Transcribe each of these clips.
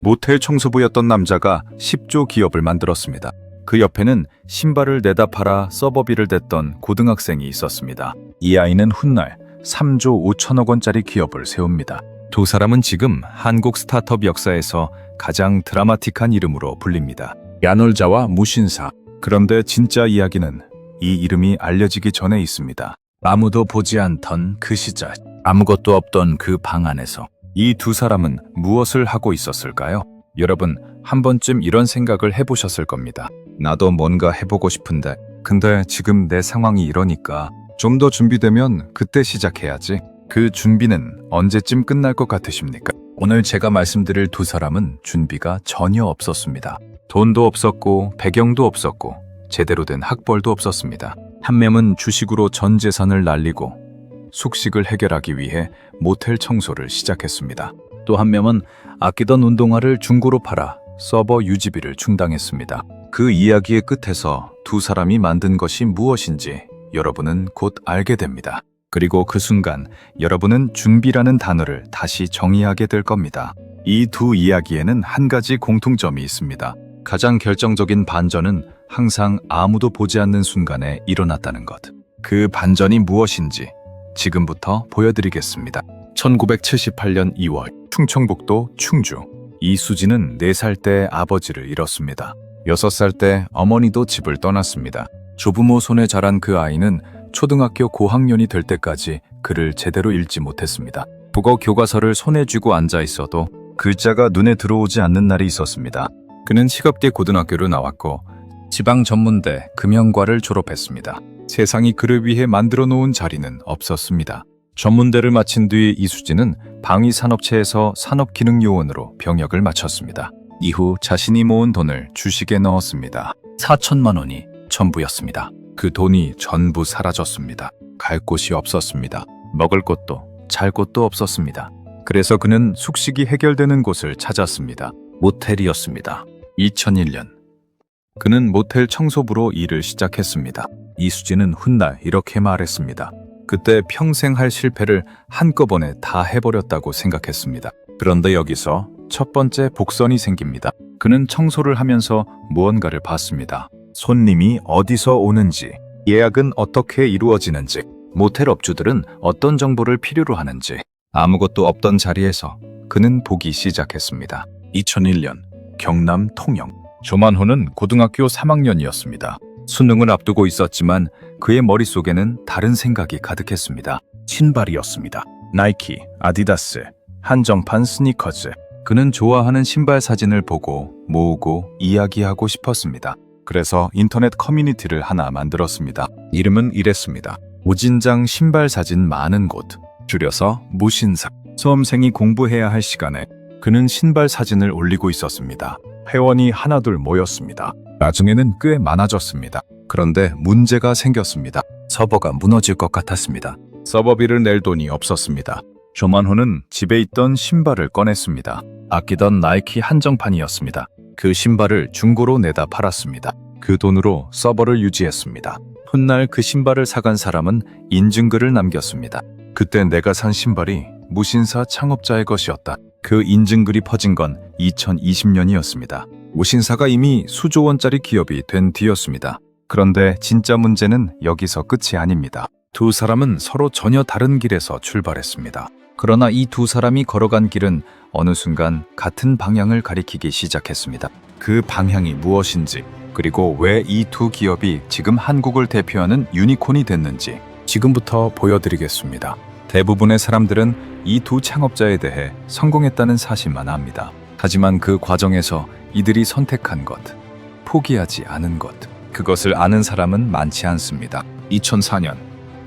모텔 청소부였던 남자가 10조 기업을 만들었습니다. 그 옆에는 신발을 내다 팔아 서버비를 댔던 고등학생이 있었습니다. 이 아이는 훗날 3조 5천억 원짜리 기업을 세웁니다. 두 사람은 지금 한국 스타트업 역사에서 가장 드라마틱한 이름으로 불립니다. 야놀자와 무신사. 그런데 진짜 이야기는 이 이름이 알려지기 전에 있습니다. 아무도 보지 않던 그 시절, 아무것도 없던 그 방 안에서 이 두 사람은 무엇을 하고 있었을까요? 여러분, 한 번쯤 이런 생각을 해보셨을 겁니다. 나도 뭔가 해보고 싶은데, 근데 지금 내 상황이 이러니까 좀 더 준비되면 그때 시작해야지. 그 준비는 언제쯤 끝날 것 같으십니까? 오늘 제가 말씀드릴 두 사람은 준비가 전혀 없었습니다. 돈도 없었고 배경도 없었고 제대로 된 학벌도 없었습니다. 한 명은 주식으로 전 재산을 날리고 숙식을 해결하기 위해 모텔 청소를 시작했습니다. 또 한 명은 아끼던 운동화를 중고로 팔아 서버 유지비를 충당했습니다. 그 이야기의 끝에서 두 사람이 만든 것이 무엇인지 여러분은 곧 알게 됩니다. 그리고 그 순간 여러분은 준비라는 단어를 다시 정의하게 될 겁니다. 이 두 이야기에는 한 가지 공통점이 있습니다. 가장 결정적인 반전은 항상 아무도 보지 않는 순간에 일어났다는 것. 그 반전이 무엇인지 지금부터 보여드리겠습니다. 1978년 2월 충청북도 충주. 이수진은 4살 때 아버지를 잃었습니다. 6살 때 어머니도 집을 떠났습니다. 조부모 손에 자란 그 아이는 초등학교 고학년이 될 때까지 글을 제대로 읽지 못했습니다. 국어 교과서를 손에 쥐고 앉아 있어도 글자가 눈에 들어오지 않는 날이 있었습니다. 그는 시급대 고등학교를 나왔고 지방 전문대 금형과를 졸업했습니다. 세상이 그를 위해 만들어 놓은 자리는 없었습니다. 전문대를 마친 뒤 이수진은 방위산업체에서 산업기능요원으로 병역을 마쳤습니다. 이후 자신이 모은 돈을 주식에 넣었습니다. 4천만 원이 전부였습니다. 그 돈이 전부 사라졌습니다. 갈 곳이 없었습니다. 먹을 것도 잘 곳도 없었습니다. 그래서 그는 숙식이 해결되는 곳을 찾았습니다. 모텔이었습니다. 2001년 그는 모텔 청소부로 일을 시작했습니다. 이수진은 훗날 이렇게 말했습니다. 그때 평생 할 실패를 한꺼번에 다 해버렸다고 생각했습니다. 그런데 여기서 첫 번째 복선이 생깁니다. 그는 청소를 하면서 무언가를 봤습니다. 손님이 어디서 오는지, 예약은 어떻게 이루어지는지, 모텔 업주들은 어떤 정보를 필요로 하는지, 아무것도 없던 자리에서 그는 보기 시작했습니다. 2001년 경남 통영. 조만호는 고등학교 3학년이었습니다. 수능을 앞두고 있었지만 그의 머릿속에는 다른 생각이 가득했습니다. 신발이었습니다. 나이키, 아디다스, 한정판 스니커즈. 그는 좋아하는 신발 사진을 보고 모으고 이야기하고 싶었습니다. 그래서 인터넷 커뮤니티를 하나 만들었습니다. 이름은 이랬습니다. 오진장 신발 사진 많은 곳, 줄여서 무신사. 수험생이 공부해야 할 시간에 그는 신발 사진을 올리고 있었습니다. 회원이 하나둘 모였습니다. 나중에는 꽤 많아졌습니다. 그런데 문제가 생겼습니다. 서버가 무너질 것 같았습니다. 서버비를 낼 돈이 없었습니다. 조만호는 집에 있던 신발을 꺼냈습니다. 아끼던 나이키 한정판이었습니다. 그 신발을 중고로 내다 팔았습니다. 그 돈으로 서버를 유지했습니다. 훗날 그 신발을 사간 사람은 인증글을 남겼습니다. 그때 내가 산 신발이 무신사 창업자의 것이었다. 그 인증글이 퍼진 건 2020년이었습니다. 무신사가 이미 수조 원짜리 기업이 된 뒤였습니다. 그런데 진짜 문제는 여기서 끝이 아닙니다. 두 사람은 서로 전혀 다른 길에서 출발했습니다. 그러나 이 두 사람이 걸어간 길은 어느 순간 같은 방향을 가리키기 시작했습니다. 그 방향이 무엇인지, 그리고 왜 이 두 기업이 지금 한국을 대표하는 유니콘이 됐는지 지금부터 보여드리겠습니다. 대부분의 사람들은 이 두 창업자에 대해 성공했다는 사실만 압니다. 하지만 그 과정에서 이들이 선택한 것, 포기하지 않은 것, 그것을 아는 사람은 많지 않습니다. 2004년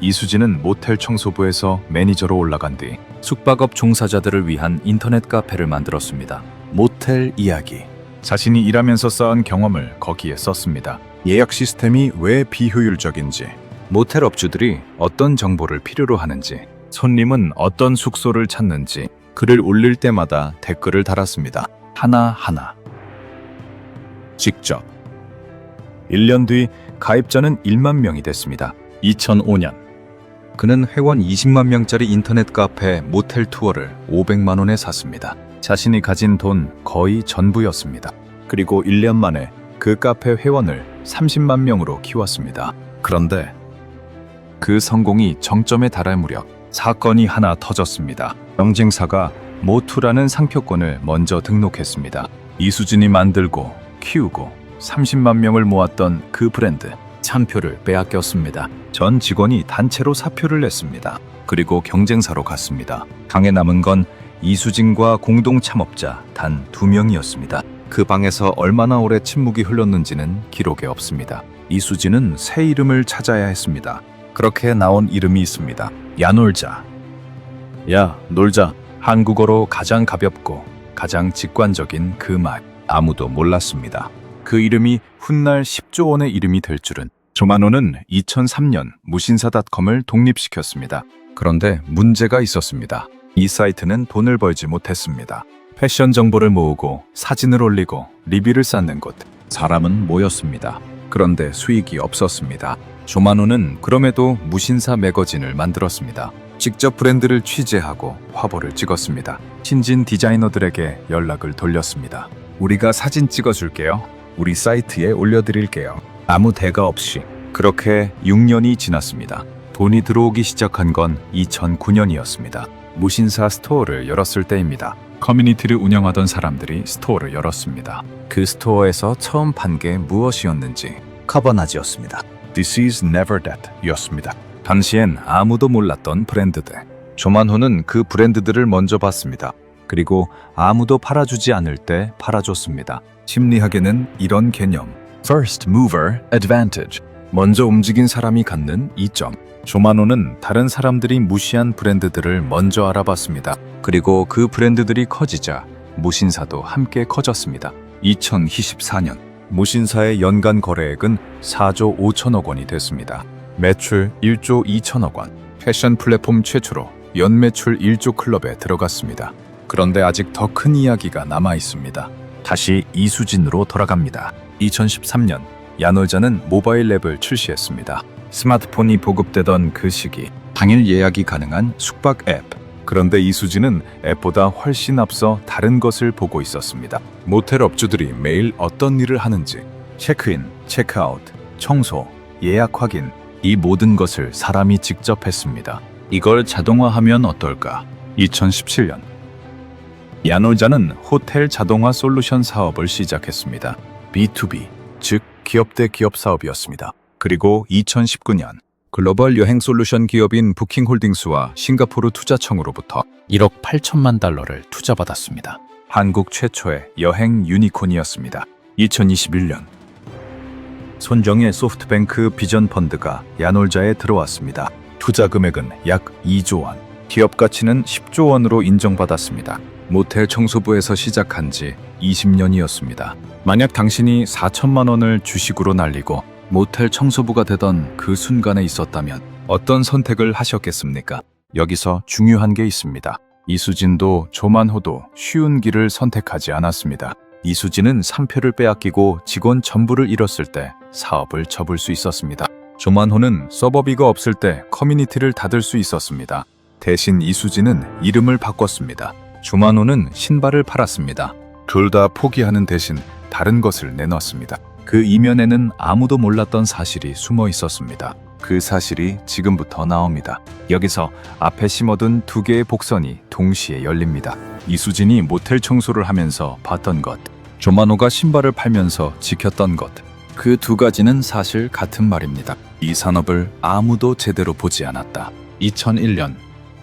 이수진은 모텔 청소부에서 매니저로 올라간 뒤 숙박업 종사자들을 위한 인터넷 카페를 만들었습니다. 모텔 이야기. 자신이 일하면서 쌓은 경험을 거기에 썼습니다. 예약 시스템이 왜 비효율적인지, 모텔 업주들이 어떤 정보를 필요로 하는지, 손님은 어떤 숙소를 찾는지 글을 올릴 때마다 댓글을 달았습니다. 하나하나. 직접. 1년 뒤 가입자는 1만 명이 됐습니다. 2005년 그는 회원 20만 명짜리 인터넷 카페 모텔 투어를 500만 원에 샀습니다. 자신이 가진 돈 거의 전부였습니다. 그리고 1년 만에 그 카페 회원을 30만 명으로 키웠습니다. 그런데 그 성공이 정점에 달할 무렵 사건이 하나 터졌습니다. 경쟁사가 모투라는 상표권을 먼저 등록했습니다. 이수진이 만들고 키우고 30만 명을 모았던 그 브랜드 참표를 빼앗겼습니다. 전 직원이 단체로 사표를 냈습니다. 그리고 경쟁사로 갔습니다. 방에 남은 건 이수진과 공동 창업자 단 2명이었습니다. 그 방에서 얼마나 오래 침묵이 흘렀는지는 기록에 없습니다. 이수진은 새 이름을 찾아야 했습니다. 그렇게 나온 이름이 있습니다. 야놀자. 야, 놀자. 한국어로 가장 가볍고 가장 직관적인 그 말. 아무도 몰랐습니다. 그 이름이 훗날 10조 원의 이름이 될 줄은. 조만호는 2003년 무신사닷컴을 독립시켰습니다. 그런데 문제가 있었습니다. 이 사이트는 돈을 벌지 못했습니다. 패션 정보를 모으고 사진을 올리고 리뷰를 쌓는 곳. 사람은 모였습니다. 그런데 수익이 없었습니다. 조만호는 그럼에도 무신사 매거진을 만들었습니다. 직접 브랜드를 취재하고 화보를 찍었습니다. 신진 디자이너들에게 연락을 돌렸습니다. 우리가 사진 찍어줄게요. 우리 사이트에 올려드릴게요. 아무 대가 없이. 그렇게 6년이 지났습니다. 돈이 들어오기 시작한 건 2009년이었습니다. 무신사 스토어를 열었을 때입니다. 커뮤니티를 운영하던 사람들이 스토어를 열었습니다. 그 스토어에서 처음 판 게 무엇이었는지 카바나지였습니다. This is never that 였습니다. 당시엔 아무도 몰랐던 브랜드들. 조만호는 그 브랜드들을 먼저 봤습니다. 그리고 아무도 팔아주지 않을 때 팔아줬습니다. 심리학에는 이런 개념, First Mover Advantage, 먼저 움직인 사람이 갖는 이점. 조만호는 다른 사람들이 무시한 브랜드들을 먼저 알아봤습니다. 그리고 그 브랜드들이 커지자 무신사도 함께 커졌습니다. 2024년 무신사의 연간 거래액은 4조 5천억 원이 됐습니다. 매출 1조 2천억 원, 패션 플랫폼 최초로 연매출 1조 클럽에 들어갔습니다. 그런데 아직 더 큰 이야기가 남아 있습니다. 다시 이수진으로 돌아갑니다. 2013년 야놀자는 모바일 앱을 출시했습니다. 스마트폰이 보급되던 그 시기, 당일 예약이 가능한 숙박 앱. 그런데 이수진은 앱보다 훨씬 앞서 다른 것을 보고 있었습니다. 모텔 업주들이 매일 어떤 일을 하는지, 체크인, 체크아웃, 청소, 예약 확인, 이 모든 것을 사람이 직접 했습니다. 이걸 자동화하면 어떨까? 2017년 야놀자는 호텔 자동화 솔루션 사업을 시작했습니다. B2B, 즉 기업 대 기업 사업이었습니다. 그리고 2019년 글로벌 여행 솔루션 기업인 부킹홀딩스와 싱가포르 투자청으로부터 1억 8천만 달러를 투자받았습니다. 한국 최초의 여행 유니콘이었습니다. 2021년 손정의 소프트뱅크 비전 펀드가 야놀자에 들어왔습니다. 투자 금액은 약 2조 원, 기업 가치는 10조 원으로 인정받았습니다. 모텔 청소부에서 시작한 지 20년이었습니다. 만약 당신이 4천만 원을 주식으로 날리고 모텔 청소부가 되던 그 순간에 있었다면 어떤 선택을 하셨겠습니까? 여기서 중요한 게 있습니다. 이수진도 조만호도 쉬운 길을 선택하지 않았습니다. 이수진은 3표를 빼앗기고 직원 전부를 잃었을 때 사업을 접을 수 있었습니다. 조만호는 서버비가 없을 때 커뮤니티를 닫을 수 있었습니다. 대신 이수진은 이름을 바꿨습니다. 조만호는 신발을 팔았습니다. 둘 다 포기하는 대신 다른 것을 내놨습니다. 그 이면에는 아무도 몰랐던 사실이 숨어 있었습니다. 그 사실이 지금부터 나옵니다. 여기서 앞에 심어둔 2개의 복선이 동시에 열립니다. 이수진이 모텔 청소를 하면서 봤던 것, 조만호가 신발을 팔면서 지켰던 것, 그 2가지는 사실 같은 말입니다. 이 산업을 아무도 제대로 보지 않았다. 2001년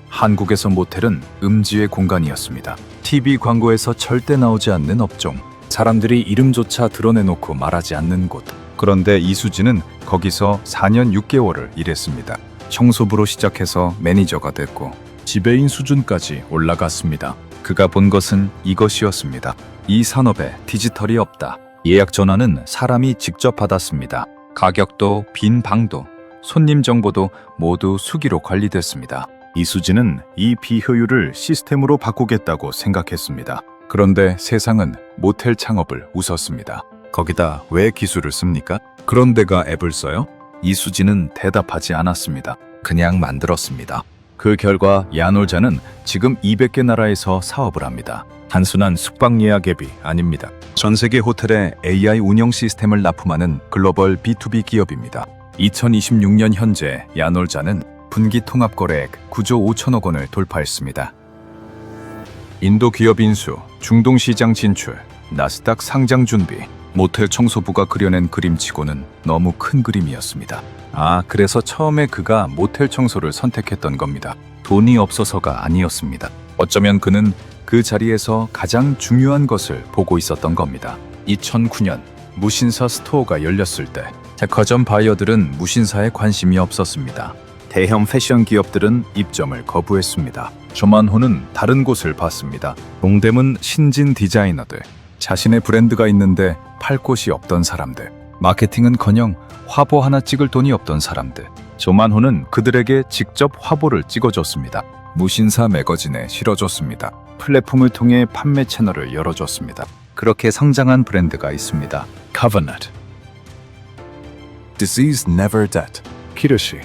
한국에서 모텔은 음지의 공간이었습니다. TV 광고에서 절대 나오지 않는 업종, 사람들이 이름조차 드러내놓고 말하지 않는 곳. 그런데 이수진은 거기서 4년 6개월을 일했습니다. 청소부로 시작해서 매니저가 됐고 지배인 수준까지 올라갔습니다. 그가 본 것은 이것이었습니다. 이 산업에 디지털이 없다. 예약 전화는 사람이 직접 받았습니다. 가격도 빈 방도 손님 정보도 모두 수기로 관리됐습니다. 이수진은 이 비효율을 시스템으로 바꾸겠다고 생각했습니다. 그런데 세상은 모텔 창업을 웃었습니다. 거기다 왜 기술을 씁니까? 그런 데가 앱을 써요? 이수진은 대답하지 않았습니다. 그냥 만들었습니다. 그 결과 야놀자는 지금 200개 나라에서 사업을 합니다. 단순한 숙박 예약 앱이 아닙니다. 전 세계 호텔에 AI 운영 시스템을 납품하는 글로벌 B2B 기업입니다. 2026년 현재 야놀자는 분기 통합 거래액 9조 5천억 원을 돌파했습니다. 인도 기업 인수, 중동 시장 진출, 나스닥 상장 준비, 모텔 청소부가 그려낸 그림치고는 너무 큰 그림이었습니다. 그래서 처음에 그가 모텔 청소를 선택했던 겁니다. 돈이 없어서가 아니었습니다. 어쩌면 그는 그 자리에서 가장 중요한 것을 보고 있었던 겁니다. 2009년 무신사 스토어가 열렸을 때 백화점 바이어들은 무신사에 관심이 없었습니다. 대형 패션 기업들은 입점을 거부했습니다. 조만호는 다른 곳을 봤습니다. 동대문 신진 디자이너들, 자신의 브랜드가 있는데 팔 곳이 없던 사람들, 마케팅은커녕 화보 하나 찍을 돈이 없던 사람들. 조만호는 그들에게 직접 화보를 찍어줬습니다. 무신사 매거진에 실어줬습니다. 플랫폼을 통해 판매 채널을 열어줬습니다. 그렇게 성장한 브랜드가 있습니다. Covenant, Disease Never Dead, 키르시,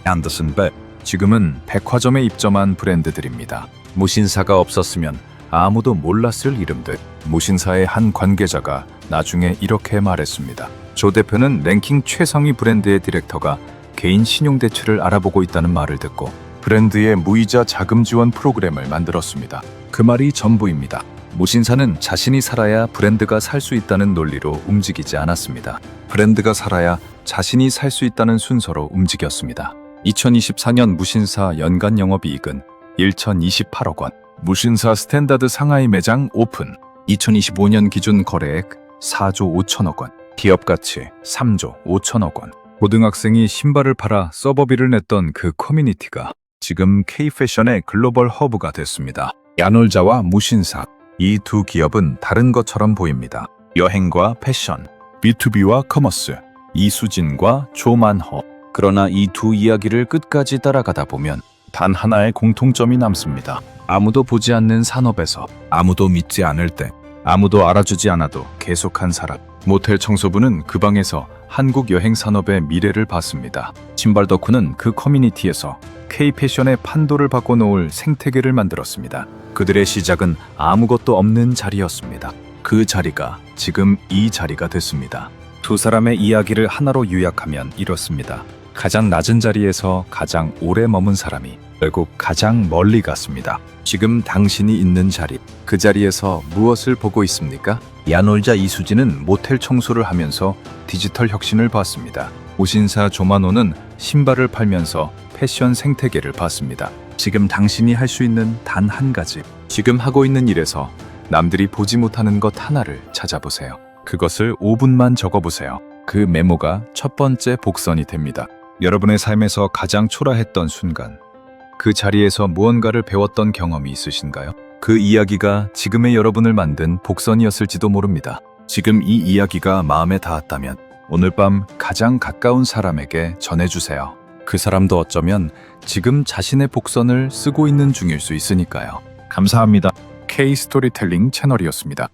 앤더슨 벨. 지금은 백화점에 입점한 브랜드들입니다. 무신사가 없었으면 아무도 몰랐을 이름들. 무신사의 한 관계자가 나중에 이렇게 말했습니다. 조 대표는 랭킹 최상위 브랜드의 디렉터가 개인 신용대출을 알아보고 있다는 말을 듣고 브랜드의 무이자 자금 지원 프로그램을 만들었습니다. 그 말이 전부입니다. 무신사는 자신이 살아야 브랜드가 살 수 있다는 논리로 움직이지 않았습니다. 브랜드가 살아야 자신이 살 수 있다는 순서로 움직였습니다. 2024년 무신사 연간 영업이익은 1,028억 원. 무신사 스탠다드 상하이 매장 오픈. 2025년 기준 거래액 4조 5천억 원. 기업 가치 3조 5천억 원. 고등학생이 신발을 팔아 서버비를 냈던 그 커뮤니티가 지금 K패션의 글로벌 허브가 됐습니다. 야놀자와 무신사, 이 두 기업은 다른 것처럼 보입니다. 여행과 패션, B2B와 커머스, 이수진과 조만호. 그러나 이 두 이야기를 끝까지 따라가다 보면 단 하나의 공통점이 남습니다. 아무도 보지 않는 산업에서, 아무도 믿지 않을 때, 아무도 알아주지 않아도 계속한 사람. 모텔 청소부는 그 방에서 한국 여행 산업의 미래를 봤습니다. 신발 덕후는 그 커뮤니티에서 K패션의 판도를 바꿔놓을 생태계를 만들었습니다. 그들의 시작은 아무것도 없는 자리였습니다. 그 자리가 지금 이 자리가 됐습니다. 두 사람의 이야기를 하나로 요약하면 이렇습니다. 가장 낮은 자리에서 가장 오래 머문 사람이 결국 가장 멀리 갔습니다. 지금 당신이 있는 자리, 그 자리에서 무엇을 보고 있습니까? 야놀자 이수진은 모텔 청소를 하면서 디지털 혁신을 봤습니다. 무신사 조만호는 신발을 팔면서 패션 생태계를 봤습니다. 지금 당신이 할 수 있는 단 한 가지, 지금 하고 있는 일에서 남들이 보지 못하는 것 하나를 찾아보세요. 그것을 5분만 적어보세요. 그 메모가 첫 번째 복선이 됩니다. 여러분의 삶에서 가장 초라했던 순간, 그 자리에서 무언가를 배웠던 경험이 있으신가요? 그 이야기가 지금의 여러분을 만든 복선이었을지도 모릅니다. 지금 이 이야기가 마음에 닿았다면 오늘 밤 가장 가까운 사람에게 전해주세요. 그 사람도 어쩌면 지금 자신의 복선을 쓰고 있는 중일 수 있으니까요. 감사합니다. K 스토리텔링 채널이었습니다.